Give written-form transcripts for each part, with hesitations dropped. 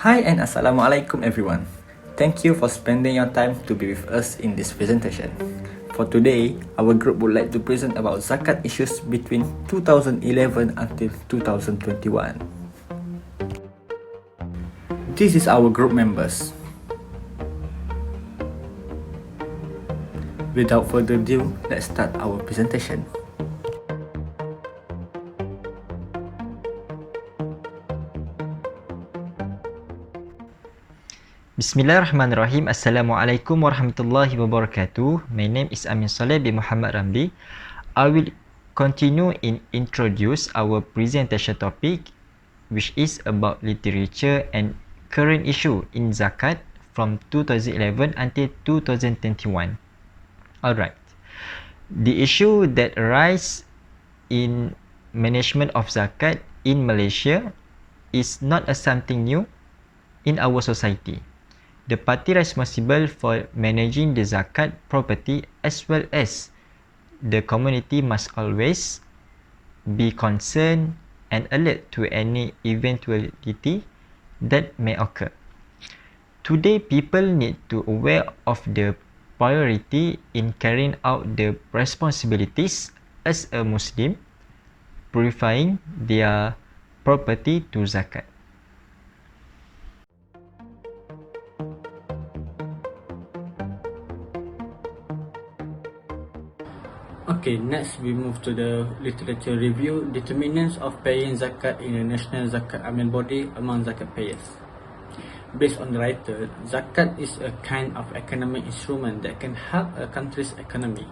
Hi and Assalamualaikum everyone. Thank you for spending your time to be with us in this presentation. For today, our group would like to present about Zakat issues between 2011 until 2021. This is our group members. Without further ado, let's start our presentation. Bismillahirrahmanirrahim. Assalamualaikum warahmatullahi wabarakatuh. My name is Amin Saleh bin Muhammad Ramli. I will continue in introduce our presentation topic, which is about literature and current issue in Zakat from 2011 until 2021. Alright. The issue that arise in management of Zakat in Malaysia is not a something new in our society. The party responsible for managing the zakat property as well as the community must always be concerned and alert to any eventuality that may occur. Today, people need to aware of the priority in carrying out the responsibilities as a Muslim, purifying their property to zakat. Okay, next we move to the literature review. Determinants of paying zakat in the national zakat amil body among zakat payers. Based on the writer, zakat is a kind of economic instrument that can help a country's economy.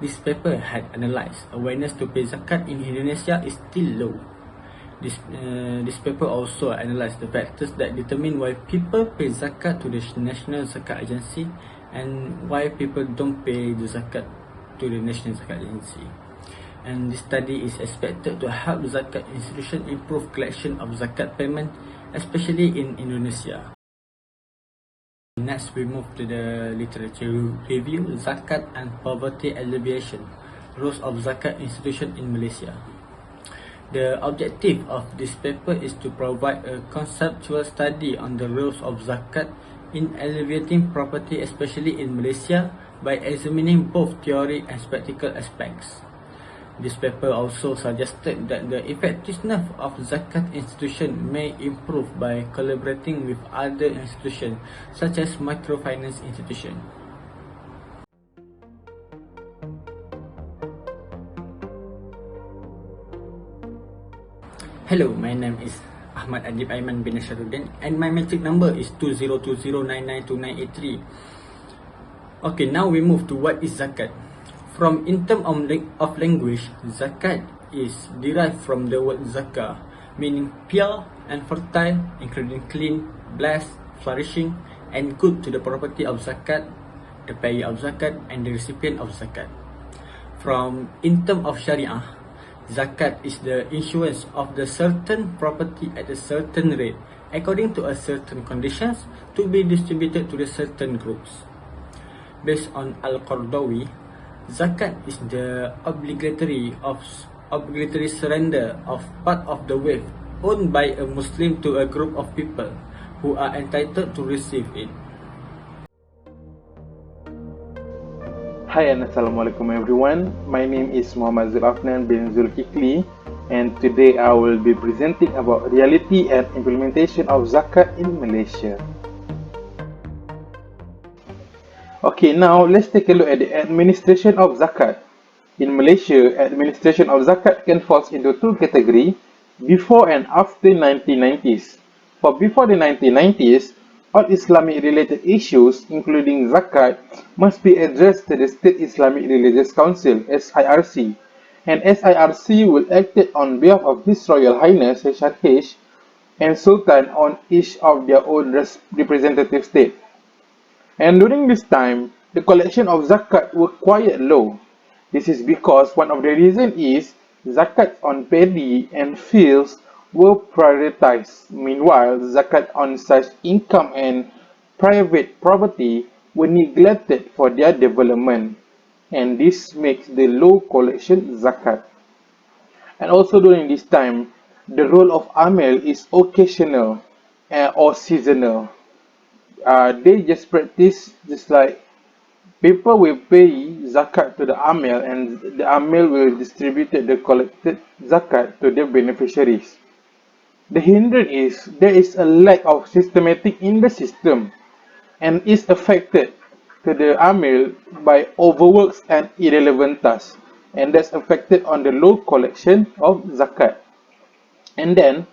This paper had analysed awareness to pay zakat in Indonesia is still low. This paper also analysed the factors that determine why people pay zakat to the National Zakat Agency and why people don't pay the zakat to the National Zakat Agency. And this study is expected to help the zakat institution improve collection of zakat payment, especially in Indonesia. Next, we move to the literature review, Zakat and Poverty Alleviation, Roles of Zakat Institution in Malaysia. The objective of this paper is to provide a conceptual study on the roles of zakat in alleviating poverty, especially in Malaysia, by examining both theory and practical aspects. This paper also suggested that the effectiveness of zakat institution may improve by collaborating with other institutions such as microfinance institutions. Hello, my name is Ahmad Adib Aiman bin Nasharuddin and my matric number is 2020992983. Okay, now we move to what is zakat. From in terms of language, zakat is derived from the word zakah, meaning pure and fertile, including clean, blessed, flourishing, and good to the property of zakat, the payer of zakat, and the recipient of zakat. From in terms of Sharia, zakat is the issuance of the certain property at a certain rate, according to a certain conditions, to be distributed to the certain groups. Based on Al-Qardawi, zakat is the obligatory surrender of part of the wealth owned by a Muslim to a group of people who are entitled to receive it. Hi and Assalamualaikum everyone. My name is Muhammad Zulafnan bin Zulkifli and today I will be presenting about reality and implementation of zakat in Malaysia. Okay, now let's take a look at the administration of zakat. In Malaysia, administration of zakat can fall into two categories, before and after 1990s. For before the 1990s, all Islamic related issues, including zakat, must be addressed to the State Islamic Religious Council (SIRC), and SIRC will act on behalf of His Royal Highness HRH and Sultan on each of their own representative state. And during this time, the collection of zakat were quite low. This is because one of the reasons is zakat on paddy and fields were prioritized. Meanwhile, zakat on such income and private property were neglected for their development. And this makes the low collection zakat. And also during this time, the role of amil is occasional or seasonal. They just practice just like people will pay zakat to the amil and the amil will distribute the collected zakat to their beneficiaries. The hindrance is there is a lack of systematic in the system and is affected to the amil by overworks and irrelevant tasks, and that's affected on the low collection of zakat. And then,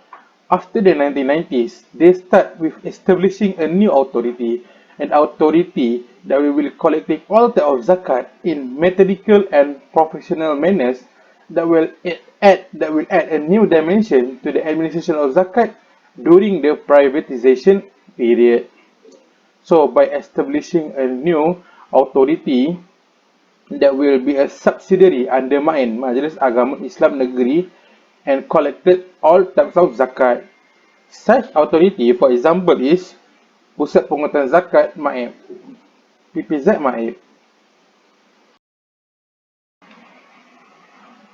after the 1990s, they start with establishing a new authority, an authority that will collecting all type of zakat in methodical and professional manners that will add a new dimension to the administration of zakat during the privatization period. So, by establishing a new authority that will be a subsidiary under Majlis Agama Islam Negeri and collected all types of zakat. Such authority, for example, is Pusat Pengurusan Zakat Maib, PPZ Maib.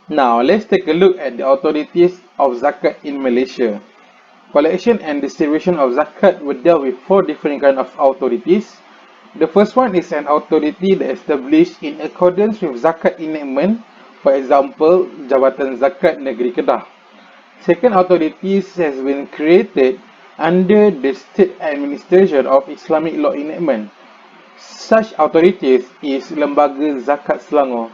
Now, let's take a look at the authorities of zakat in Malaysia. Collection and distribution of zakat will deal with four different kinds of authorities. The first one is an authority that established in accordance with zakat enactment, for example, Jabatan Zakat Negeri Kedah. Second authority has been created under the state administration of Islamic law enactment. Such authorities is Lembaga Zakat Selangor.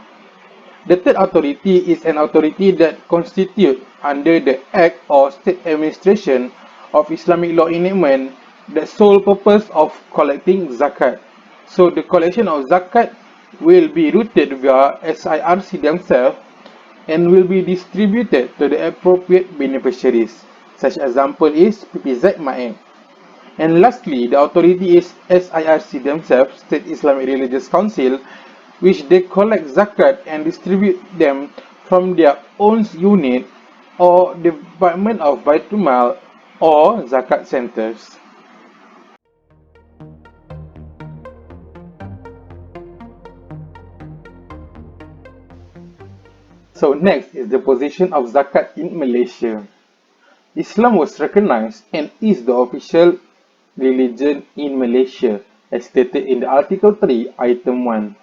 The third authority is an authority that constitute under the Act or State Administration of Islamic Law Enactment the sole purpose of collecting zakat. So the collection of zakat will be routed via SIRC themselves and will be distributed to the appropriate beneficiaries. Such example is PPZ Maib. And lastly, the authority is SIRC themselves, State Islamic Religious Council, which they collect zakat and distribute them from their own unit or Department of Baitul Mal or zakat centers. So next is the position of zakat in Malaysia. Islam was recognized and is the official religion in Malaysia as stated in the Article 3, Item 1.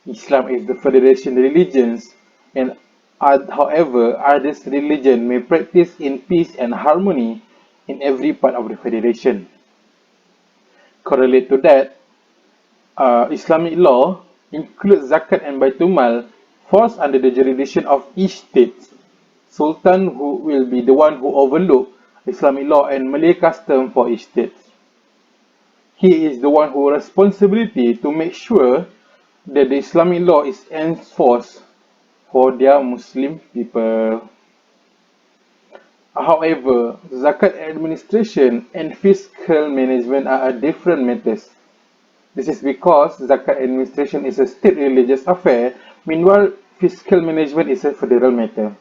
Islam is the federation religions and however others religion may practice in peace and harmony in every part of the federation. Correlate to that, Islamic law includes zakat and baitul mal falls under the jurisdiction of each state. Sultan who will be the one who overlook Islamic law and Malay custom for each state. He is the one who has responsibility to make sure that the Islamic law is enforced for their Muslim people. However, zakat administration and fiscal management are different matters. This is because zakat administration is a state religious affair, meanwhile fiscal management is a federal matter.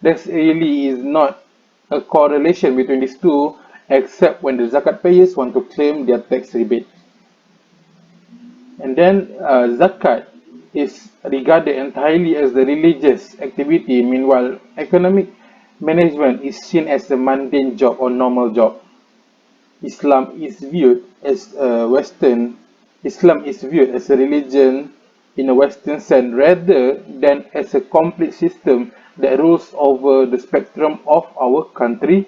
There really is not a correlation between these two except when the zakat payers want to claim their tax rebate. And then zakat is regarded entirely as the religious activity, meanwhile economic management is seen as a mundane job or normal job. Islam is viewed as a religion in a Western sense rather than as a complete system that rules over the spectrum of our country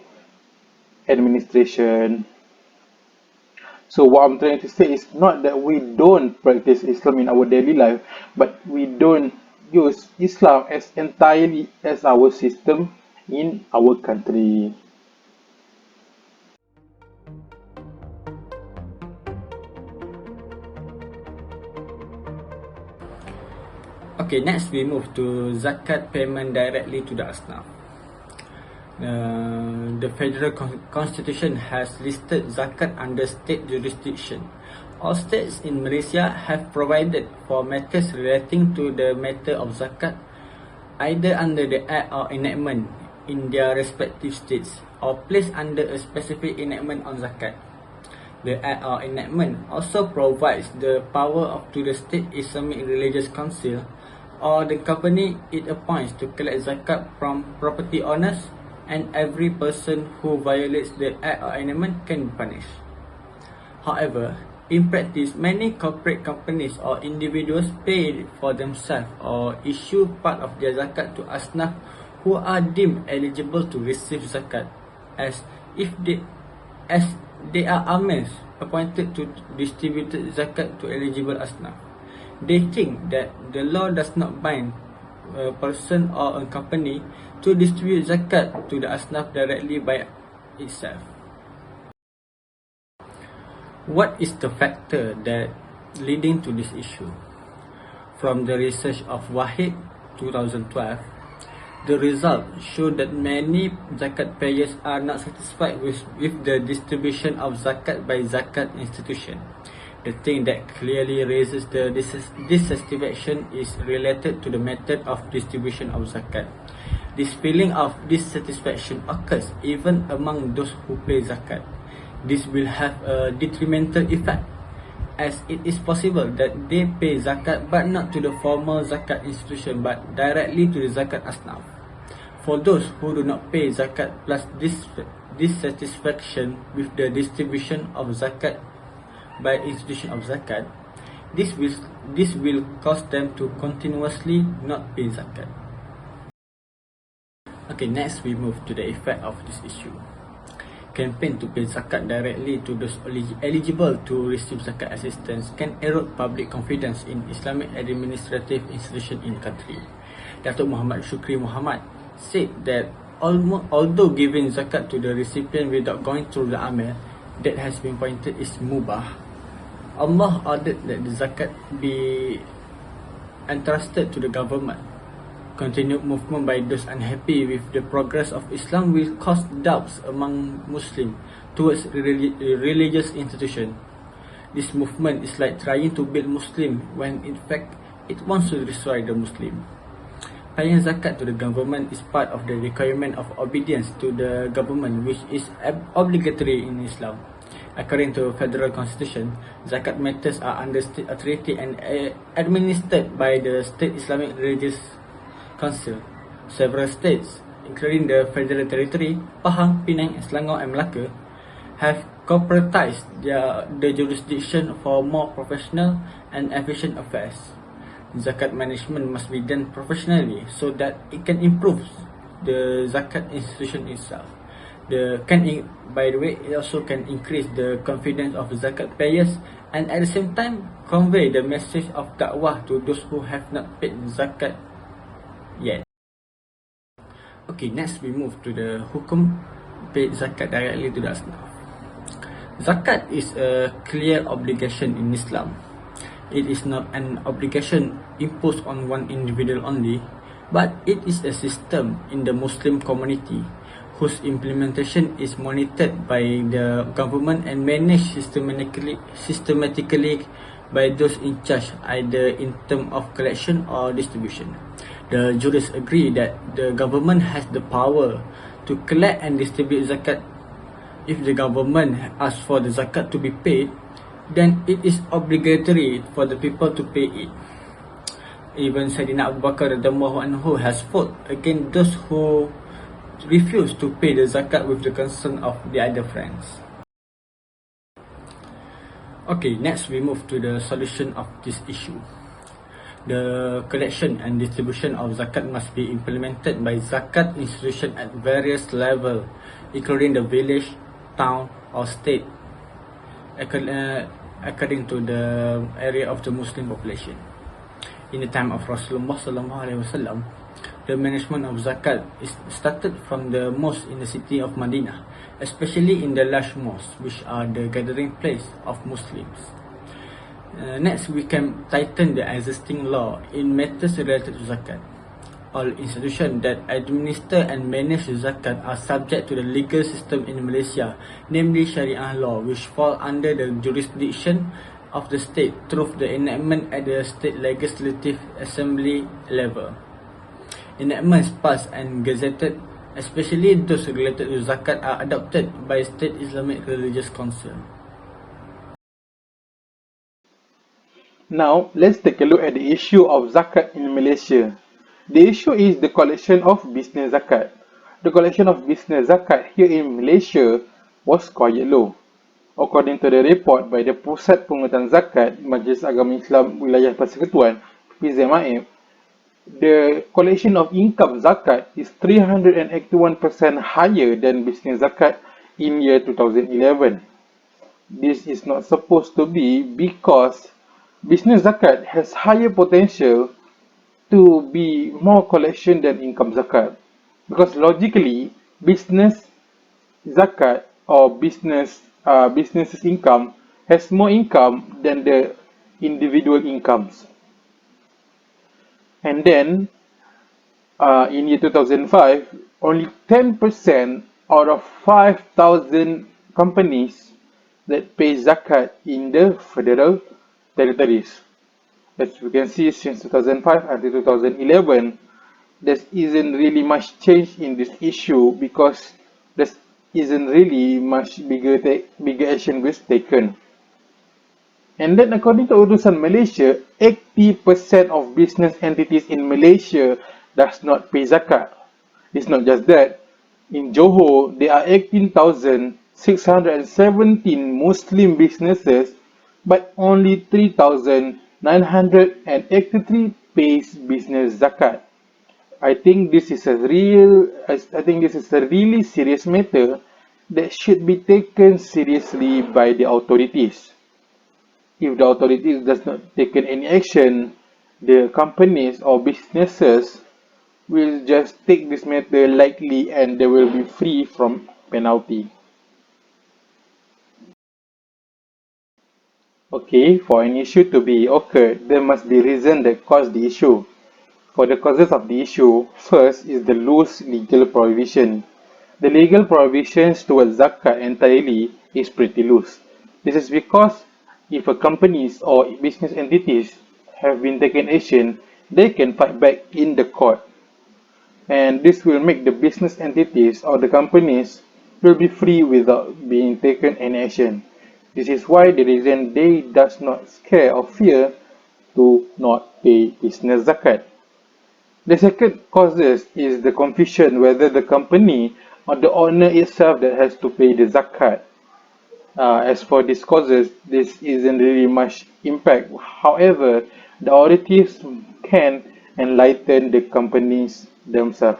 administration. So what I'm trying to say is not that we don't practice Islam in our daily life, but we don't use Islam as entirely as our system in our country. Okay, next we move to zakat payment directly to the asnaf. The federal constitution has listed zakat under state jurisdiction. All states in Malaysia have provided for matters relating to the matter of zakat either under the act or enactment in their respective states or placed under a specific enactment on zakat. The act or enactment also provides the power to the state Islamic Religious Council or the company it appoints to collect zakat from property owners and every person who violates the act or enactment can be punished. However, in practice, many corporate companies or individuals pay for themselves or issue part of their zakat to asnaf who are deemed eligible to receive zakat, as if they are amirs appointed to distribute zakat to eligible asnaf. They think that the law does not bind a person or a company to distribute zakat to the asnaf directly by itself. What is the factor that leading to this issue? From the research of Wahid 2012, the results show that many zakat payers are not satisfied with the distribution of zakat by zakat institution. The thing that clearly raises the dissatisfaction is related to the method of distribution of zakat. This feeling of dissatisfaction occurs even among those who pay zakat. This will have a detrimental effect, as it is possible that they pay zakat but not to the formal zakat institution but directly to the zakat asnaf. For those who do not pay zakat plus dissatisfaction with the distribution of zakat by institution of zakat, this will cause them to continuously not pay zakat. Okay, next we move to the effect of this issue. Campaign to pay zakat directly to those eligible to receive zakat assistance can erode public confidence in Islamic administrative institutions in the country. Datuk Muhammad Shukri Muhammad said that although giving zakat to the recipient without going through the amir that has been pointed is mubah, Allah ordered that the zakat be entrusted to the government. Continued movement by those unhappy with the progress of Islam will cause doubts among Muslims towards religious institutions. This movement is like trying to build Muslim when in fact it wants to destroy the Muslim. Paying zakat to the government is part of the requirement of obedience to the government, which is obligatory in Islam. According to Federal Constitution, zakat matters are under state authority and administered by the State Islamic Religious Council. Several states, including the Federal Territory, Pahang, Penang, Selangor and Melaka, have corporatized the jurisdiction for more professional and efficient affairs. Zakat management must be done professionally so that it can improve the zakat institution itself. By the way, it also can increase the confidence of zakat payers and at the same time convey the message of dakwah to those who have not paid zakat yet. Okay, next we move to the hukum paid zakat directly to the asnaf. Zakat is a clear obligation in Islam. It is not an obligation imposed on one individual only, but it is a system in the Muslim community whose implementation is monitored by the government and managed systematically by those in charge, either in terms of collection or distribution. The jurists agree that the government has the power to collect and distribute zakat. If the government asks for the zakat to be paid, then it is obligatory for the people to pay it. Even Sayyidina Abu Bakar radhiyallahu anhu has fought against those who refuse to pay the zakat with the concern of the other friends. Okay, next we move to the solution of this issue. The collection and distribution of zakat must be implemented by zakat institutions at various levels, including the village, town or state, according to the area of the Muslim population. In the time of Rasulullah SAW, the management of zakat is started from the mosque in the city of Madinah, especially in the large mosques, which are the gathering place of Muslims. Next, we can tighten the existing law in matters related to zakat. All institutions that administer and manage zakat are subject to the legal system in Malaysia, namely Sharia law, which fall under the jurisdiction of the state through the enactment at the state legislative assembly level. Enactments passed and gazetted, especially those related to zakat, are adopted by State Islamic Religious Council. Now, let's take a look at the issue of zakat in Malaysia. The issue is the collection of business zakat. the collection of business zakat here in Malaysia was quite low. According to the report by the Pusat Pungutan Zakat Majlis Agama Islam Wilayah Persekutuan (PZMIM), the collection of income zakat is 381% higher than business zakat in year 2011. This is not supposed to be because business zakat has higher potential to be more collection than income zakat. Because logically, business zakat or business's income has more income than the individual incomes. And then in year 2005, only 10% out of 5,000 companies that pay zakat in the federal territories. As we can see, since 2005 until 2011, there isn't really much change in this issue because there isn't really much bigger action was taken. And then according to Urusan Malaysia, 80% of business entities in Malaysia does not pay zakat. It's not just that. In Johor, there are 18,617 Muslim businesses, but only 3,983 pays business zakat. I think this is a really serious matter that should be taken seriously by the authorities. If the authorities does not take any action, the companies or businesses will just take this matter lightly and they will be free from penalty. Okay, for an issue to be occurred, there must be reason that caused the issue. For the causes of the issue, first is the loose legal prohibition. The legal prohibitions towards zakat entirely is pretty loose. This is because if a companies or business entities have been taken action, they can fight back in the court. And this will make the business entities or the companies will be free without being taken any action. This is why the reason they does not scare or fear to not pay business zakat. The second causes is the confusion whether the company or the owner itself that has to pay the zakat. As for these causes, this isn't really much impact. However, the authorities can enlighten the companies themselves.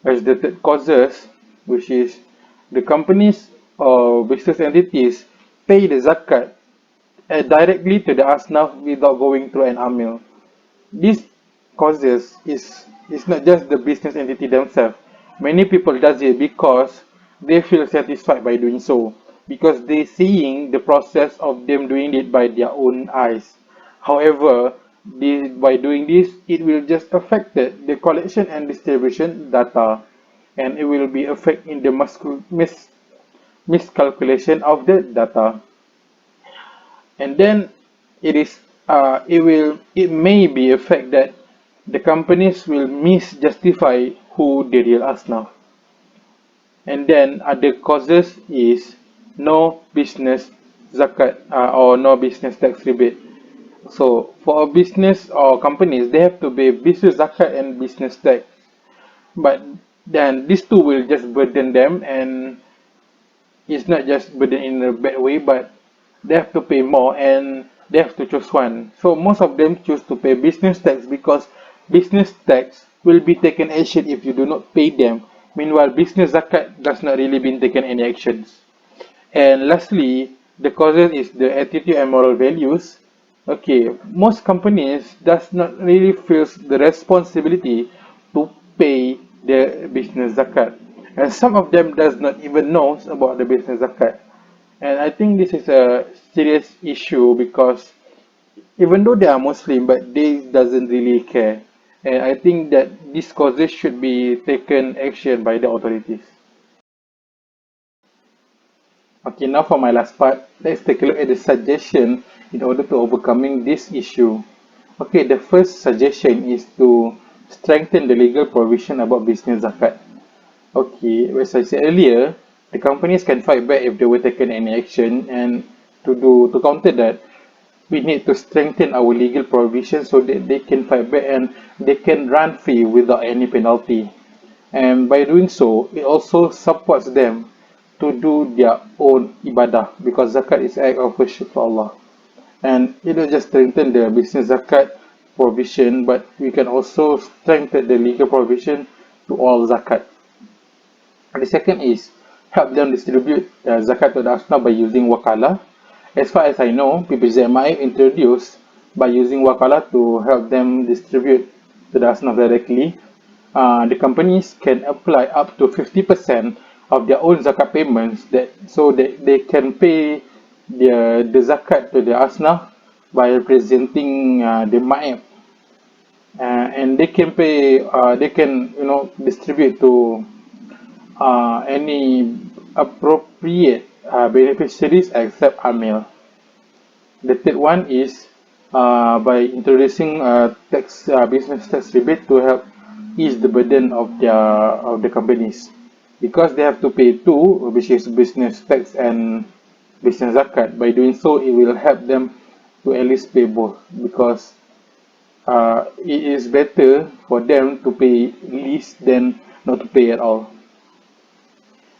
As the third causes, which is the companies or business entities pay the zakat directly to the asnaf without going through an amil. This causes is not just the business entity themselves. Many people does it because they feel satisfied by doing so, because they seeing the process of them doing it by their own eyes. However, by doing this, it will just affect the collection and distribution data, and it will be affect in the miscalculation of the data. And then it may be a fact that the companies will misjustify who the real asnaf. And then other causes is no business zakat or no business tax rebate. So for a business or companies, they have to pay business zakat and business tax, but then these two will just burden them, and it's not just burden in a bad way, but they have to pay more and they have to choose one. So most of them choose to pay business tax because business tax will be taken action if you do not pay them. Meanwhile, business zakat does not really been taken any actions. And lastly, the causes is the attitude and moral values. Okay, most companies does not really feel the responsibility to pay the business zakat, and some of them does not even know about the business zakat. And I think this is a serious issue because even though they are Muslim, but they doesn't really care. And I think that these causes should be taken action by the authorities. Okay, now for my last part, let's take a look at the suggestion in order to overcoming this issue. Okay, the first suggestion is to strengthen the legal provision about business zakat. Okay, as I said earlier, the companies can fight back if they were taken any action, and to counter that, we need to strengthen our legal provision so that they can fight back and they can run free without any penalty. And by doing so, it also supports them to do their own ibadah, because zakat is an act of worship for Allah. And it will just strengthen the business zakat provision, but we can also strengthen the legal provision to all zakat. And the second is help them distribute zakat to the asnaf by using wakalah. As far as I know, PPZMI introduced by using wakalah to help them distribute to the asnaf directly. The companies can apply up to 50% of their own zakat payments, so that they can pay the zakat to the asnaf by representing the ma'ib, and they can pay, they can, distribute to any appropriate beneficiaries except Amil. The third one is by introducing tax business tax rebate to help ease the burden of the companies, because they have to pay two, which is business tax and business zakat. By doing so, it will help them to at least pay both, because it is better for them to pay least than not to pay at all.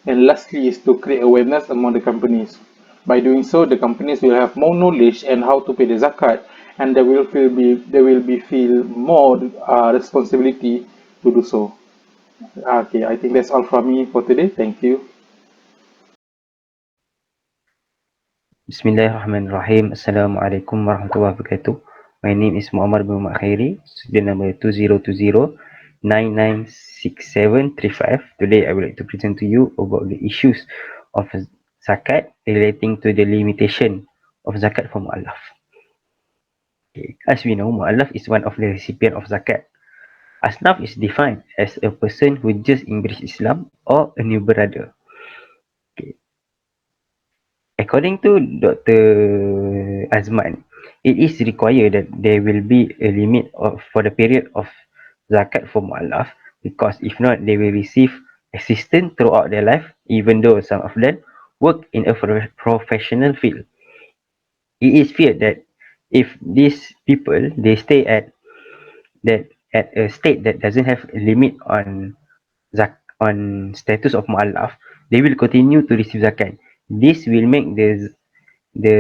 And lastly is to create awareness among the companies. By doing so, the companies will have more knowledge and how to pay the zakat, and they will be feel more responsibility to do so. Okay, I think that's all from me for today. Thank you. Bismillahirrahmanirrahim. Assalamualaikum warahmatullahi wabarakatuh. My name is Muhammad bin Muhammad Khairi, student number 2020-996735. Today, I would like to present to you about the issues of zakat relating to the limitation of zakat for mu'allaf. Okay. As we know, mu'allaf is one of the recipient of zakat. Asnaf is defined as a person who just embraced Islam or a new brother. Okay. According to Dr. Azman, it is required that there will be a limit for the period of zakat for mu'allaf, because if not, they will receive assistance throughout their life, even though some of them work in a professional field. It is feared that if these people they stay at a state that doesn't have a limit on status of mu'allaf, they will continue to receive zakat. This will make the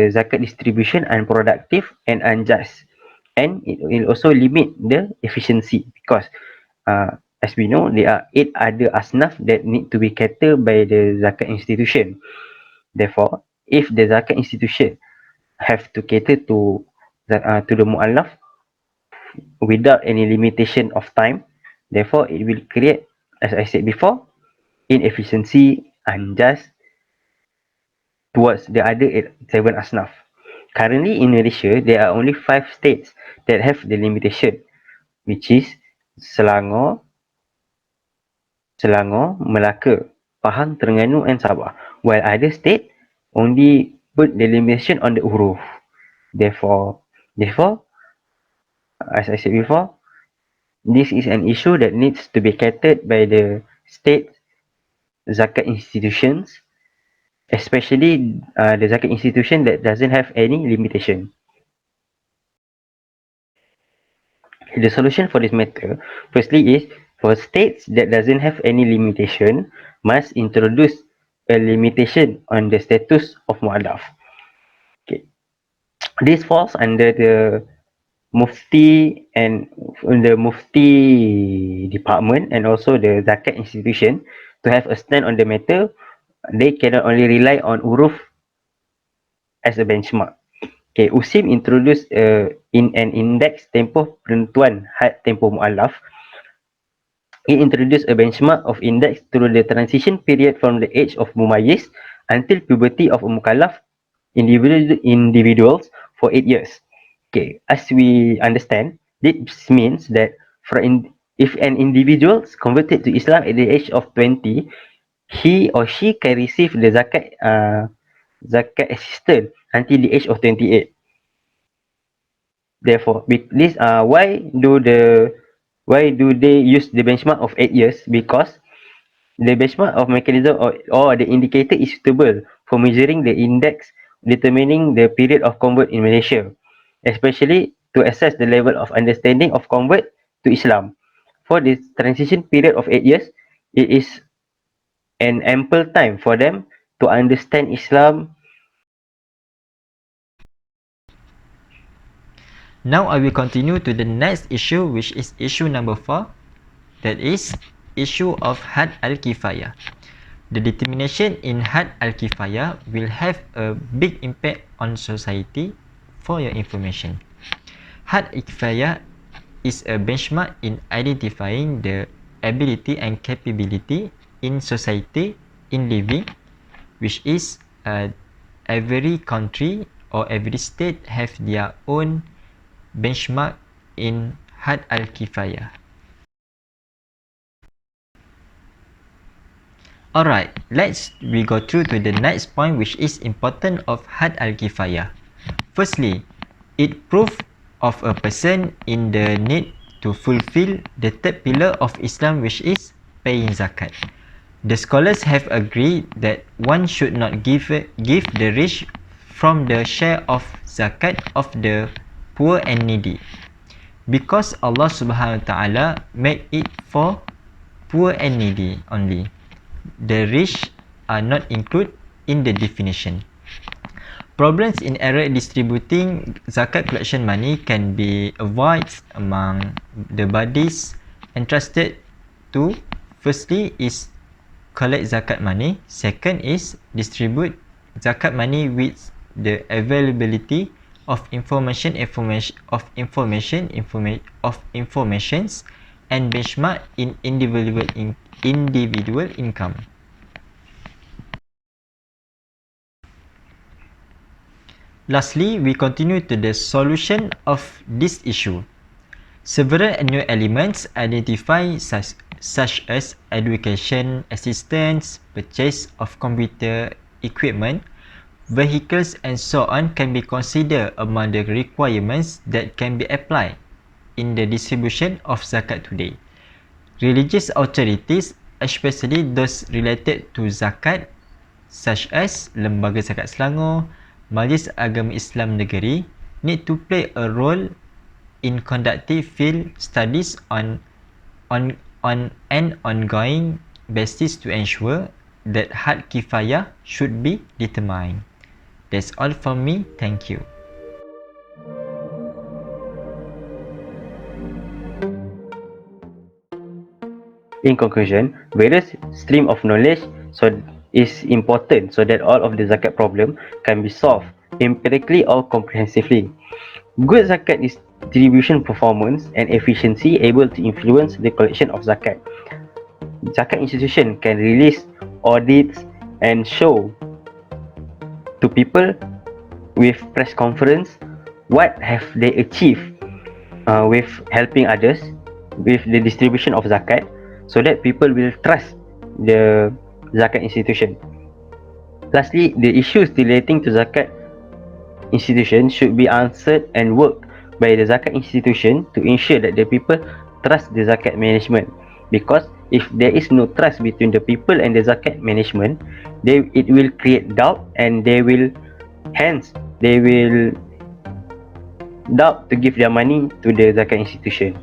zakat distribution unproductive and unjust, and it will also limit the efficiency, because as we know, there are 8 other asnaf that need to be catered by the zakat institution. Therefore, if the zakat institution have to cater to the mu'allaf without any limitation of time, therefore it will create, as I said before, inefficiency, unjust towards the other 7 asnaf. Currently in Malaysia, there are only 5 states that have the limitation, which is Selangor, Melaka, Pahang, Terengganu and Sabah, while other states only put the limitation on the huruf. Therefore, as I said before, this is an issue that needs to be catered by the state zakat institutions, especially the zakat institution that doesn't have any limitation. The solution for this matter, firstly, is for states that doesn't have any limitation must introduce a limitation on the status of mu'allaf. Okay. This falls under the Mufti and the Mufti department and also the zakat institution to have a stand on the matter. They cannot only rely on huruf as a benchmark. Okay, USIM introduced in an index tempoh penentuan had tempoh mu'allaf. It introduced a benchmark of index through the transition period from the age of mumayyiz until puberty of a mukallaf individuals for 8 years. Okay, as we understand, this means that if an individual is converted to Islam at the age of 20, he or she can receive the zakat assistance until the age of 28. Therefore, this why do they use the benchmark of 8 years? Because the benchmark of mechanism or the indicator is suitable for measuring the index determining the period of convert in Malaysia, especially to assess the level of understanding of convert to Islam. For this transition period of 8 years, it is an ample time for them to understand Islam. Now I will continue to the next issue, which is issue number 4, that is issue of had al-kifayah. The determination in had al-kifayah will have a big impact on society. For your information, had al-kifayah is a benchmark in identifying the ability and capability in society in living, which is every country or every state have their own benchmark in had al-kifayah. Alright, we go through to the next point, which is important of had al-kifayah. Firstly, it proof of a person in the need to fulfill the third pillar of Islam, which is paying zakat. The scholars have agreed that one should not give the rich from the share of zakat of the poor and needy, because Allah Subhanahu wa Ta'ala made it for poor and needy only. The rich are not included in the definition. Problems in error distributing zakat collection money can be avoided among the bodies entrusted to. Firstly is collect zakat money. Second is distribute zakat money with the availability of informations and benchmark in individual income. Lastly, we continue to the solution of this issue. Several new elements identified such as education assistance, purchase of computer equipment, vehicles and so on can be considered among the requirements that can be applied in the distribution of zakat today. Religious authorities, especially those related to zakat, such as Lembaga Zakat Selangor, Majlis Agama Islam Negeri, need to play a role in conducting field studies on an ongoing basis to ensure that had kifayah should be determined. That's all from me. Thank you. In conclusion, various stream of knowledge is important so that all of the zakat problem can be solved empirically or comprehensively. Good zakat distribution performance and efficiency able to influence the collection of zakat. Zakat institution can release audits and show to people with press conference what have they achieved with helping others with the distribution of zakat, so that people will trust the zakat institution. Lastly, the issues relating to zakat institution should be answered and worked by the zakat institution to ensure that the people trust the zakat management, because if there is no trust between the people and the zakat management, it will create doubt, and they will doubt to give their money to the zakat institution.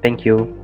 Thank you.